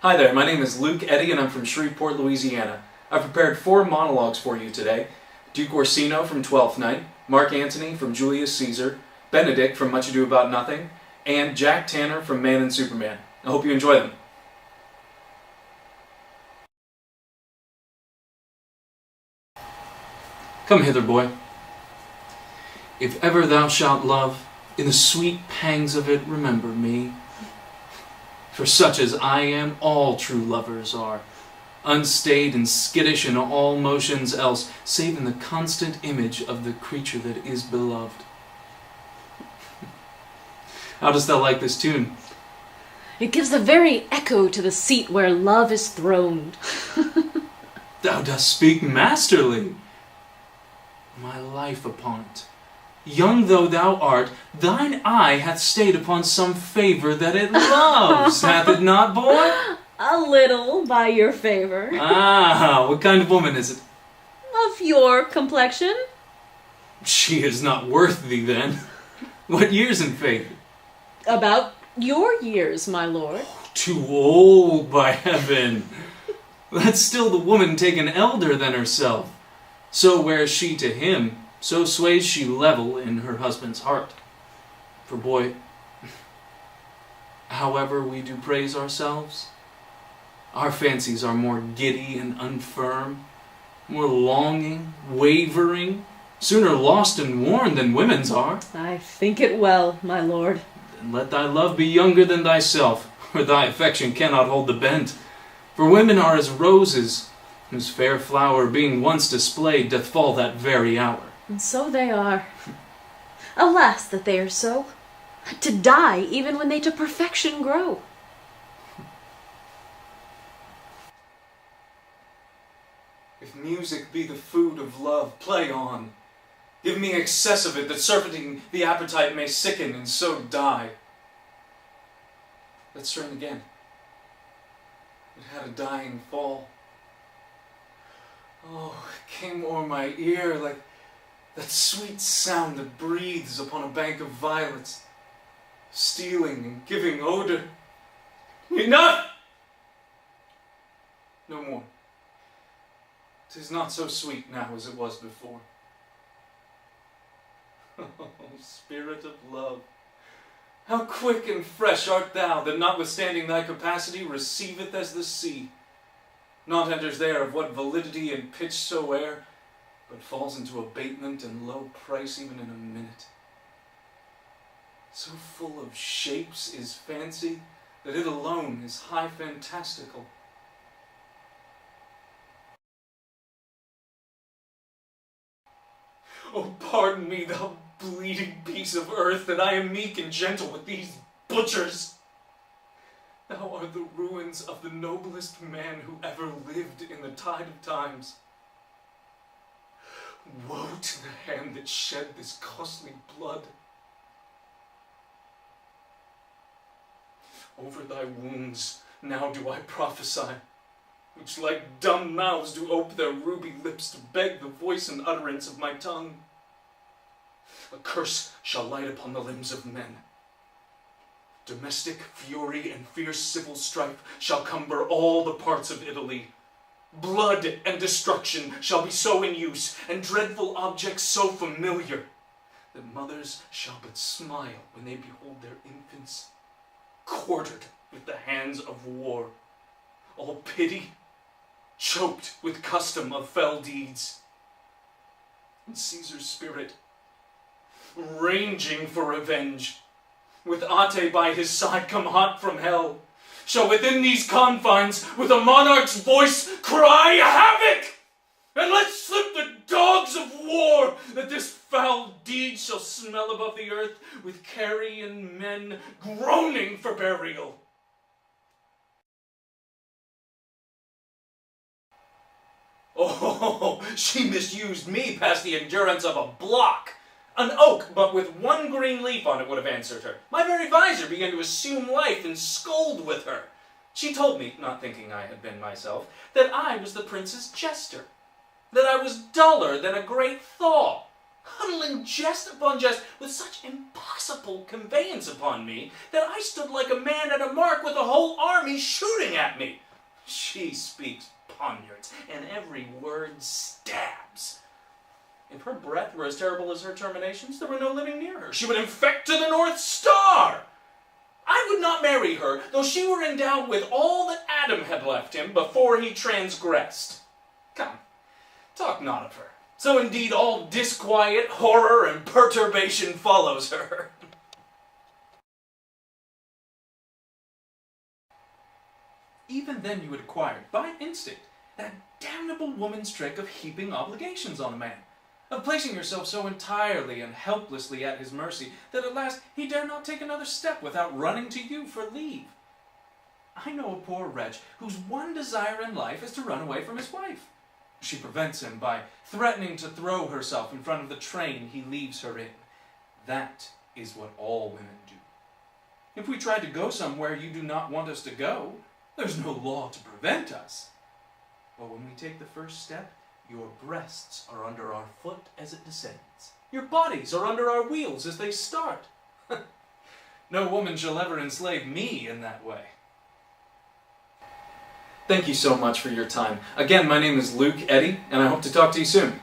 Hi there, my name is Luke Eddy and I'm from Shreveport, Louisiana. I've prepared 4 monologues for you today. Duke Orsino from Twelfth Night, Mark Antony from Julius Caesar, Benedict from Much Ado About Nothing, and Jack Tanner from Man and Superman. I hope you enjoy them. Come hither, boy. If ever thou shalt love, in the sweet pangs of it remember me. For such as I am, all true lovers are, unstayed and skittish in all motions else, save in the constant image of the creature that is beloved. How dost thou like this tune? It gives the very echo to the seat where love is throned. Thou dost speak masterly. My life upon it. Young though thou art, thine eye hath stayed upon some favour that it loves, hath it not, boy? A little, by your favour. Ah, what kind of woman is it? Of your complexion. She is not worth thee, then. What years in faith? About your years, my lord. Too old, by heaven. Let still the woman take an elder than herself. So wears she to him, so sways she level in her husband's heart. For boy, however we do praise ourselves, our fancies are more giddy and unfirm, more longing, wavering, sooner lost and worn than women's are. I think it well, my lord. Then let thy love be younger than thyself, or thy affection cannot hold the bent. For women are as roses, whose fair flower being once displayed doth fall that very hour. And so they are. Alas that they are so, to die even when they to perfection grow. If music be the food of love, play on. Give me excess of it, that surfeiting the appetite may sicken and so die. Let's strain again. It had a dying fall. Oh, it came o'er my ear like that sweet sound that breathes upon a bank of violets, stealing and giving odor. Enough! No more. 'Tis not so sweet now as it was before. Oh, spirit of love, how quick and fresh art thou, that notwithstanding thy capacity receiveth as the sea. Naught enters there of what validity and pitch soe'er, but falls into abatement and low price even in a minute. So full of shapes is fancy, that it alone is high fantastical. Oh, pardon me, thou bleeding piece of earth, that I am meek and gentle with these butchers. Thou art the ruins of the noblest man who ever lived in the tide of times. Woe to the hand that shed this costly blood. Over thy wounds now do I prophesy, which like dumb mouths do ope their ruby lips to beg the voice and utterance of my tongue. A curse shall light upon the limbs of men. Domestic fury and fierce civil strife shall cumber all the parts of Italy. Blood and destruction shall be so in use, and dreadful objects so familiar, that mothers shall but smile when they behold their infants quartered with the hands of war, all pity choked with custom of fell deeds. And Caesar's spirit, ranging for revenge, with Ate by his side come hot from hell, shall within these confines with a monarch's voice cry havoc, and let slip the dogs of war, that this foul deed shall smell above the earth with carrion men groaning for burial. Oh, she misused me past the endurance of a block. An oak, but with one green leaf on it, would have answered her. My very visor began to assume life and scold with her. She told me, not thinking I had been myself, that I was the prince's jester, that I was duller than a great thaw, huddling jest upon jest with such impossible conveyance upon me that I stood like a man at a mark with a whole army shooting at me. She speaks poniards, and every word stabs. If her breath were as terrible as her terminations, there were no living near her. She would infect to the North Star. I would not marry her, though she were endowed with all that Adam had left him before he transgressed. Come, talk not of her. So indeed all disquiet, horror, and perturbation follows her. Even then you had acquired, by instinct, that damnable woman's trick of heaping obligations on a man, of placing yourself so entirely and helplessly at his mercy that at last he dare not take another step without running to you for leave. I know a poor wretch whose one desire in life is to run away from his wife. She prevents him by threatening to throw herself in front of the train he leaves her in. That is what all women do. If we try to go somewhere you do not want us to go, there's no law to prevent us. But when we take the first step, your breasts are under our foot as it descends. Your bodies are under our wheels as they start. No woman shall ever enslave me in that way. Thank you so much for your time. Again, my name is Luke Eddy, and I hope to talk to you soon.